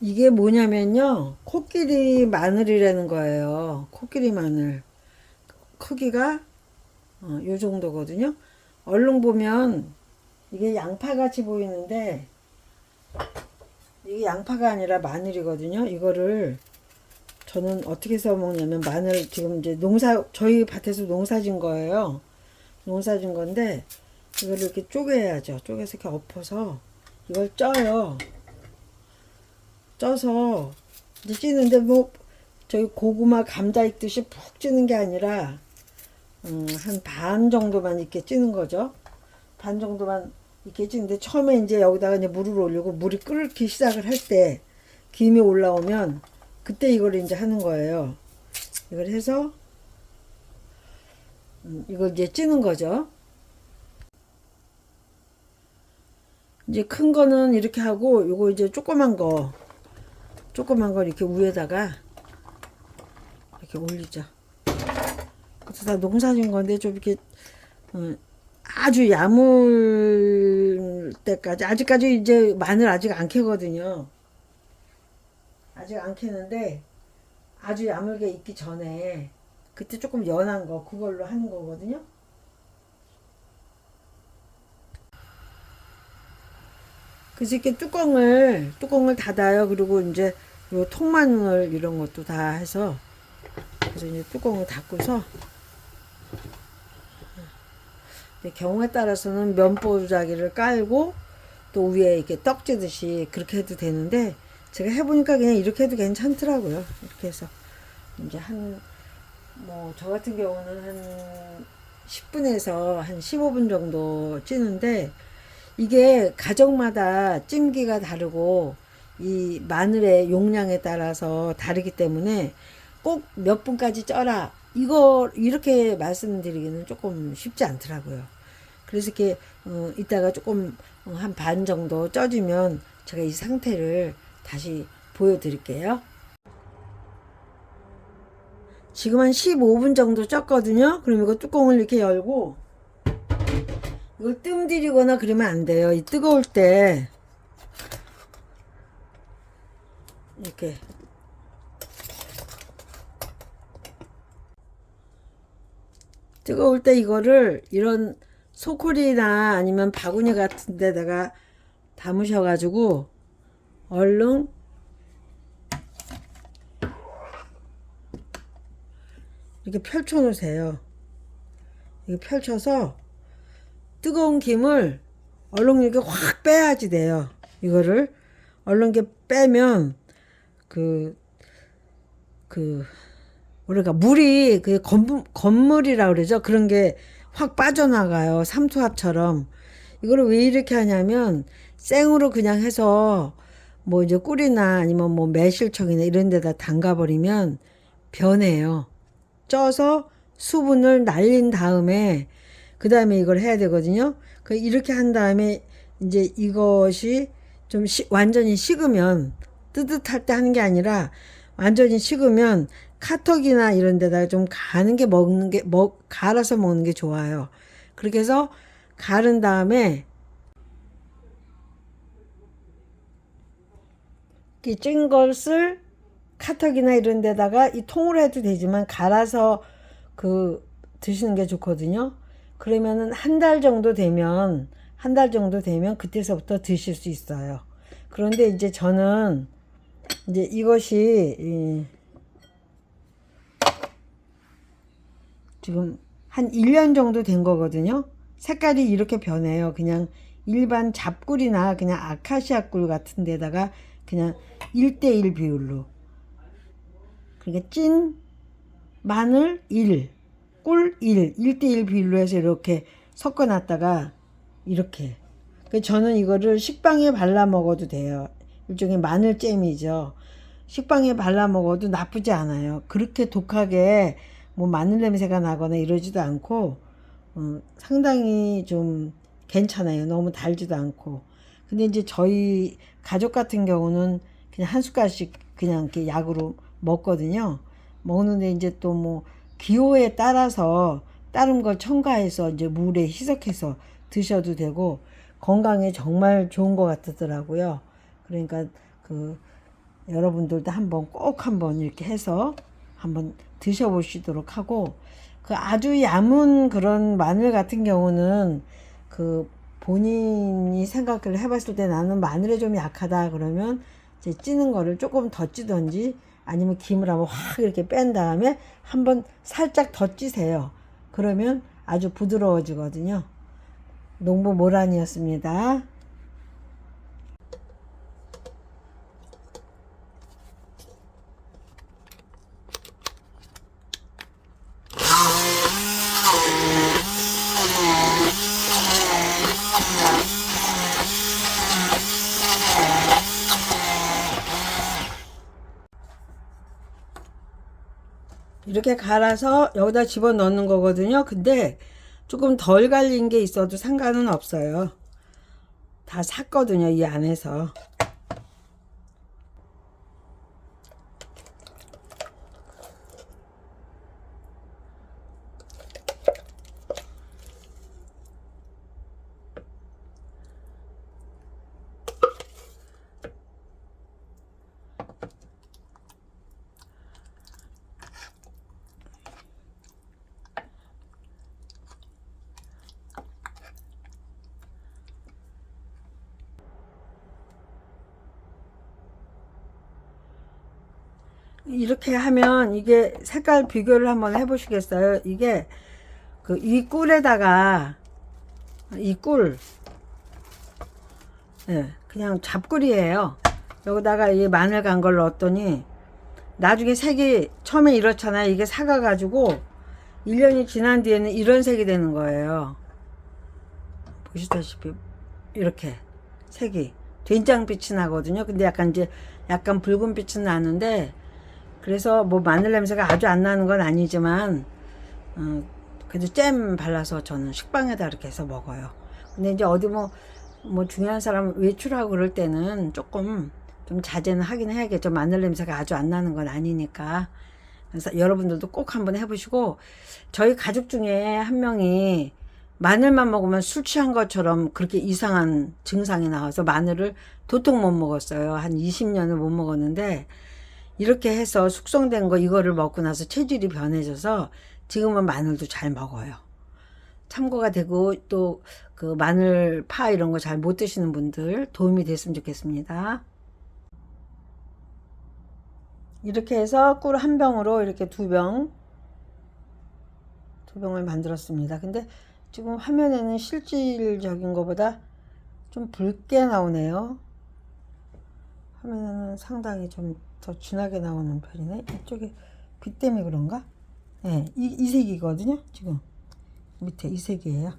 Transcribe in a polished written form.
이게 뭐냐면요. 코끼리 마늘이라는 거예요. 코끼리 마늘. 크기가 요 정도거든요. 얼른 보면 이게 양파같이 보이는데 이게 양파가 아니라 마늘이거든요. 이거를 저는 어떻게 써 먹냐면 마늘 지금 이제 저희 밭에서 농사 진 거예요. 농사 진 건데 이거를 이렇게 쪼개야죠. 쪼개서 이렇게 엎어서 이걸 쪄요. 쪄서 이제 찌는데 뭐 저희 고구마 감자 익듯이 푹 찌는 게 아니라 한 반 정도만 이렇게 찌는 거죠. 반 정도만 이렇게 찌는데 처음에 이제 여기다가 이제 물을 올리고 물이 끓기 시작을 할 때 김이 올라오면 그때 이걸 이제 하는 거예요. 이걸 해서 이걸 이제 찌는 거죠. 이제 큰 거는 이렇게 하고 요거 이제 조그만 거 이렇게 위에다가 이렇게 올리죠. 그래서 다 농사진 건데 좀 이렇게 아주 야물 때까지 아직까지 이제 마늘 아직 안 캐거든요. 아직 안 캐는데 아주 야물게 익기 전에 그때 조금 연한 거 그걸로 하는 거거든요. 그래서 이렇게 뚜껑을 닫아요. 그리고 이제 요 통마늘 이런 것도 다 해서 그래서 이제 뚜껑을 닫고서 경우에 따라서는 면보자기를 깔고 또 위에 이렇게 떡지듯이 그렇게 해도 되는데 제가 해보니까 그냥 이렇게 해도 괜찮더라고요. 이렇게 해서 이제 뭐 저 같은 경우는 한 10분에서 한 15분 정도 찌는데 이게 가정마다 찜기가 다르고 이 마늘의 용량에 따라서 다르기 때문에 꼭 몇 분까지 쪄라 이거 이렇게 말씀드리기는 조금 쉽지 않더라고요. 그래서 이렇게 이따가 조금 한 반 정도 쪄주면 제가 이 상태를 다시 보여드릴게요. 지금 한 15분 정도 쪘거든요. 그럼 이거 뚜껑을 이렇게 열고 이걸 뜸 들이거나 그러면 안 돼요. 이 뜨거울 때 이렇게 뜨거울 때 이거를 이런 소쿠리나 아니면 바구니 같은 데다가 담으셔가지고 얼른 이렇게 펼쳐 놓으세요. 이렇게 펼쳐서 뜨거운 김을 얼른 이렇게 확 빼야지 돼요. 이거를 얼른 이렇게 빼면 그 뭐랄까 물이 그 건물이라 그러죠. 그런 게 확 빠져나가요. 삼투압처럼. 이거를 왜 이렇게 하냐면 생으로 그냥 해서 뭐 이제 꿀이나 아니면 뭐 매실청이나 이런 데다 담가버리면 변해요. 쪄서 수분을 날린 다음에 그 다음에 이걸 해야 되거든요. 이렇게 한 다음에 이제 이것이 좀 완전히 식으면 뜨뜻할 때 하는 게 아니라 완전히 식으면 카톡이나 이런 데다가 좀 갈아서 먹는 게 좋아요. 그렇게 해서 갈은 다음에 이 찐 것을 카톡이나 이런 데다가 이 통으로 해도 되지만 갈아서 드시는 게 좋거든요. 그러면은 한 달 정도 되면 그때서부터 드실 수 있어요. 그런데 이제 저는 이제 이것이 지금 한 1년 정도 된 거거든요. 색깔이 이렇게 변해요. 그냥 일반 잡꿀이나 그냥 아카시아 꿀 같은 데다가 그냥 1대1 비율로. 그러니까 찐 마늘 1, 꿀 1, 1대1 비율로 해서 이렇게 섞어 놨다가 이렇게. 저는 이거를 식빵에 발라 먹어도 돼요. 일종의 마늘잼이죠. 식빵에 발라 먹어도 나쁘지 않아요. 그렇게 독하게 뭐 마늘 냄새가 나거나 이러지도 않고 상당히 좀 괜찮아요. 너무 달지도 않고. 근데 이제 저희 가족 같은 경우는 그냥 한 숟갈씩 그냥 이렇게 약으로 먹거든요. 먹는데 이제 또 뭐 기호에 따라서 다른 걸 첨가해서 이제 물에 희석해서 드셔도 되고 건강에 정말 좋은 것 같더라고요. 그러니까 여러분들도 꼭 한번 이렇게 해서 한번 드셔보시도록 하고, 그 아주 얇은 그런 마늘 같은 경우는 그 본인이 생각을 해봤을 때 나는 마늘에 좀 약하다 그러면 이제 찌는 거를 조금 더 찌든지 아니면 김을 한번 확 이렇게 뺀 다음에 한번 살짝 더 찌세요. 그러면 아주 부드러워지거든요. 농부 모란이었습니다. 이렇게 갈아서 여기다 집어 넣는 거거든요. 근데 조금 덜 갈린 게 있어도 상관은 없어요. 다 샀거든요, 이 안에서. 이렇게 하면 이게 색깔 비교를 한번 해보시겠어요? 이게 그 이 꿀에다가 이 꿀, 예, 그냥 잡꿀이에요. 여기다가 이 마늘 간 걸 넣었더니 나중에 색이 처음에 이렇잖아요. 이게 사가가지고 1년이 지난 뒤에는 이런 색이 되는 거예요. 보시다시피 이렇게 색이 된장빛이 나거든요. 근데 약간 이제 약간 붉은 빛은 나는데, 그래서 뭐 마늘 냄새가 아주 안 나는 건 아니지만 그래도 잼 발라서 저는 식빵에다 이렇게 해서 먹어요. 근데 이제 어디 뭐 중요한 사람 외출하고 그럴 때는 조금 좀 자제는 하긴 해야겠죠. 마늘 냄새가 아주 안 나는 건 아니니까. 그래서 여러분들도 꼭 한번 해보시고, 저희 가족 중에 한 명이 마늘만 먹으면 술 취한 것처럼 그렇게 이상한 증상이 나와서 마늘을 도통 못 먹었어요. 한 20년을 못 먹었는데, 이렇게 해서 숙성된 거 이거를 먹고 나서 체질이 변해져서 지금은 마늘도 잘 먹어요. 참고가 되고, 또 그 마늘 파 이런 거 잘 못 드시는 분들 도움이 됐으면 좋겠습니다. 이렇게 해서 꿀 한 병으로 이렇게 두 병을 만들었습니다. 근데 지금 화면에는 실질적인 것보다 좀 붉게 나오네요. 화면에는 상당히 좀 더 진하게 나오는 편이네. 이쪽에 빛 때문에 그런가? 네, 이 색이거든요. 지금 밑에 이 색이에요.